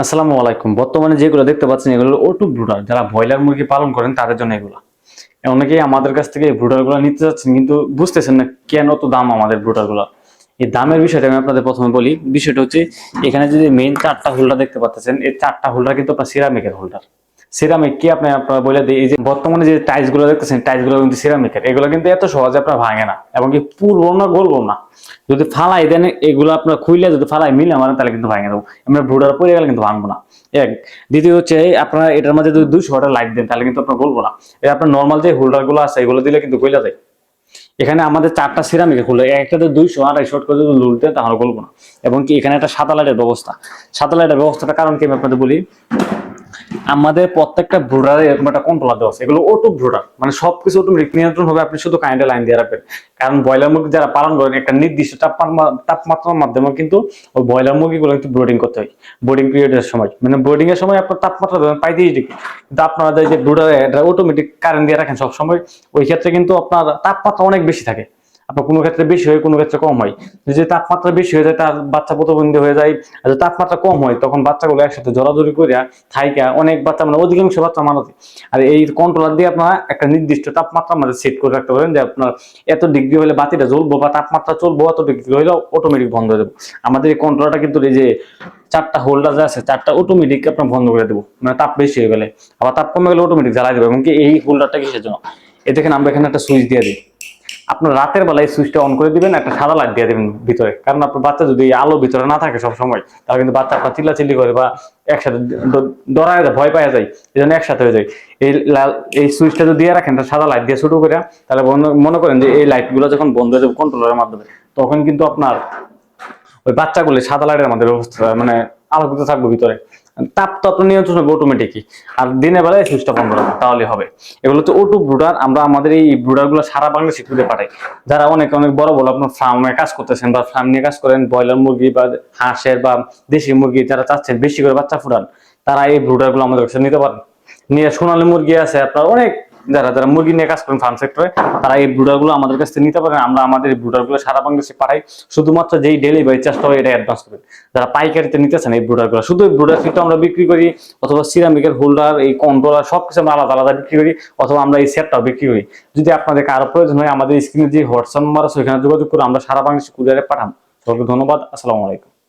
আসসালামু আলাইকুম। বর্তমানে যেগুলো দেখতে পাচ্ছেন এগুলো ওটু ব্রুডার। যারা ব্রয়লার মুরগি পালন করেন তাদের জন্য এগুলো। অনেকেই আমাদের কাছ থেকে এই ব্রুডার গুলো নিতে যাচ্ছেন কিন্তু বুঝতেছেন না কেন তো দাম আমাদের ব্রুডার গুলো। এই দামের বিষয়টা আমি আপনাদের প্রথমে বলি। বিষয়টা হচ্ছে এখানে যদি মেইন 4টা হোল্ডার দেখতে পাচ্ছেন, এই 4টা হোল্ডার কিন্তু আপনার সিরামিকের হোল্ডার। সিরামিক কি আপনারা বলে দিই, এই যে বর্তমানে যে টাইলস গুলো দেখতেছেন টাইলস গুলো কিন্তু সিরামিকের। এগুলো কিন্তু এত সহজে আপনার ভাঙে না এবং কি পুরবো না গলবো না। যদি ফালাই দেন এগুলো আপনার খুইলে যদি ফালাই মিলে মারেন তাহলে কিন্তু ভাঙে দেবো। আমরা ব্রুডার পরে গেলে কিন্তু ভাঙবো না। এক দ্বিতীয় হচ্ছে আপনারা এটার মধ্যে যদি 200 ওয়াটের লাইট দেন তাহলে কিন্তু আপনার গলবো না। এই আপনার নর্মাল যে হোল্ডার গুলো আছে এগুলো দিলে কিন্তু গইলা যায়। এখানে আমাদের 4টা সিরামিকের হোল্ডার, একটাতে 200 250 ওয়াট করে যদি লোড দেন তাহলে গলবো না। এবং কি এখানে একটা সাদা লাইটের ব্যবস্থা। সাদা লাইটের ব্যবস্থাটার কারণ কি আমি আপনাদের বলি। আমাদের প্রত্যেকটা ব্রুডারে এরকম একটা কন্ট্রোলার দেওয়া আছে। এগুলো অটো ব্রুডার, মানে সবকিছু অটোমেটিক নিয়ন্ত্রণ হবে। আপনি শুধু কারেন্টের লাইন দিয়ে রাখবেন। কারণ ব্রয়লার মুরগি যারা পালন করেন একটা নির্দিষ্ট তাপমাত্রার মাধ্যমে কিন্তু ওই ব্রয়লার মুরগিগুলো কিন্তু ব্রুডিং করতে হয়। ব্রুডিং পিরিয়ডের সময়, মানে ব্রুডিং এর সময় আপনার তাপমাত্রা ধরেন 35 ডিগ্রি, কিন্তু আপনারা যে ব্রুডারে এটা অটোমেটিক কারেন্ট দিয়ে রাখেন সব সময়, ওই ক্ষেত্রে কিন্তু আপনার তাপমাত্রা অনেক বেশি থাকে। আপনার কোনো ক্ষেত্রে বেশি হয়, কোনো ক্ষেত্রে কম হয়। যদি তাপমাত্রা বেশি হয়ে যায় তার বাচ্চা প্রতিবন্ধী হয়ে যায়, আর যদি তাপমাত্রা কম হয় তখন বাচ্চাগুলো একসাথে জোরাজুরি করে থাইকা অনেক বাচ্চা, মানে অধিকাংশ বাচ্চা মারা যায়। আর এই কন্ট্রোলার দিয়ে আপনারা একটা নির্দিষ্ট তাপমাত্রা আমাদের সেট করে রাখতে পারেন যে আপনার এত ডিগ্রি হলে বাতিটা জ্বলবো বা তাপমাত্রা চলবো, এত ডিগ্রি হলে অটোমেটিক বন্ধ হয়ে যাবে। আমাদের এই কন্ট্রোলারটা কিন্তু এই যে 4টা হোল্ডার যে আছে 4টা অটোমেটিক আপনার বন্ধ করে দেবো, মানে তাপ বেশি হয়ে গেলে। আবার তাপ কমে গেলে অটোমেটিক জ্বালাই দেবো। এবং কি এই হোল্ডারটা কিসের জন্য, এ দেখেন আমরা এখানে একটা সুইচ দিয়ে দিই। আপনার রাতের বেলায় সুইচটা অন করে দিবেন, একটা সাদা লাইট দিয়ে দিবেন ভিতরে। কারণ আপনার বাচ্চা যদি আলো ভিতরে না থাকে সব সময় তাহলে কিন্তু বাচ্চা আপনার চিল্লাচিল্লি করে বা একসাথে ডরায় যায়, ভয় পাওয়া যায়, এই জন্য একসাথে হয়ে যায়। এই এই সুইচটা যদি দিয়ে রাখেন সাদা লাইট দিয়ে শুরু করে, তাহলে মনে করেন যে এই লাইট গুলো যখন বন্ধ হয়ে যাবে কন্ট্রোলারের মাধ্যমে, তখন কিন্তু আপনার ওই বাচ্চাগুলো সাদা লাইটের আমাদের ব্যবস্থা, মানে আলোকিত থাকবে ভিতরে। তাপ তো আপনার নিয়ন্ত্রণ হবে অটোমেটিকই। আর দিনের বেলায় সুইচটা বন্ধ রাখবে তাহলে হবে। এগুলো তো অটো ব্রুডার। আমরা আমাদের এই ব্রুডার গুলো সারা বাংলাদেশে খুঁজে পাঠাই। যারা অনেক অনেক বড় বড় আপনার ফার্মে কাজ করতেছেন বা ফার্ম নিয়ে কাজ করেন, ব্রয়লার মুরগি বা হাঁসের বা দেশি মুরগি যারা চাচ্ছেন বেশি করে বাচ্চা ফুটান, তারা এই ব্রুডার গুলো আমাদের কাছে নিতে পারেন। নিয়ে সোনালী মুরগি আছে আপনার অনেক, যারা যারা মুরগি নিয়ে কাজ করেন ফার্ম সেক্টরে, তারা এই ব্রুডার গুলো আমাদের কাছ থেকে নিতে পারেন। আমরা আমাদের এই ব্রুডার গুলো সারা বাংলাদেশে পাঠাই। শুধুমাত্র যেই ডেলিভারি চার্জটা হয় এটা অ্যাডভান্স করবেন। যারা পাইকারিতে নিতেছেন এই ব্রুডার গুলো, শুধু এই ব্রুডার ফিটটা আমরা বিক্রি করি, অথবা সিরামিকের হোল্ডার, এই কন্ট্রোলার সবকিছু আমরা আলাদা আলাদা বিক্রি করি, অথবা আমরা এই সেটটাও বিক্রি করি। যদি আপনাদের কারো প্রয়োজন হয় আমাদের স্ক্রিনে যে হোয়াটসঅ্যাপ নাম্বার আছে ওইখানে যোগাযোগ করে আমরা সারা বাংলাদেশে কুরিয়ারে পাঠান। সকলকে ধন্যবাদ। আসসালামু আলাইকুম।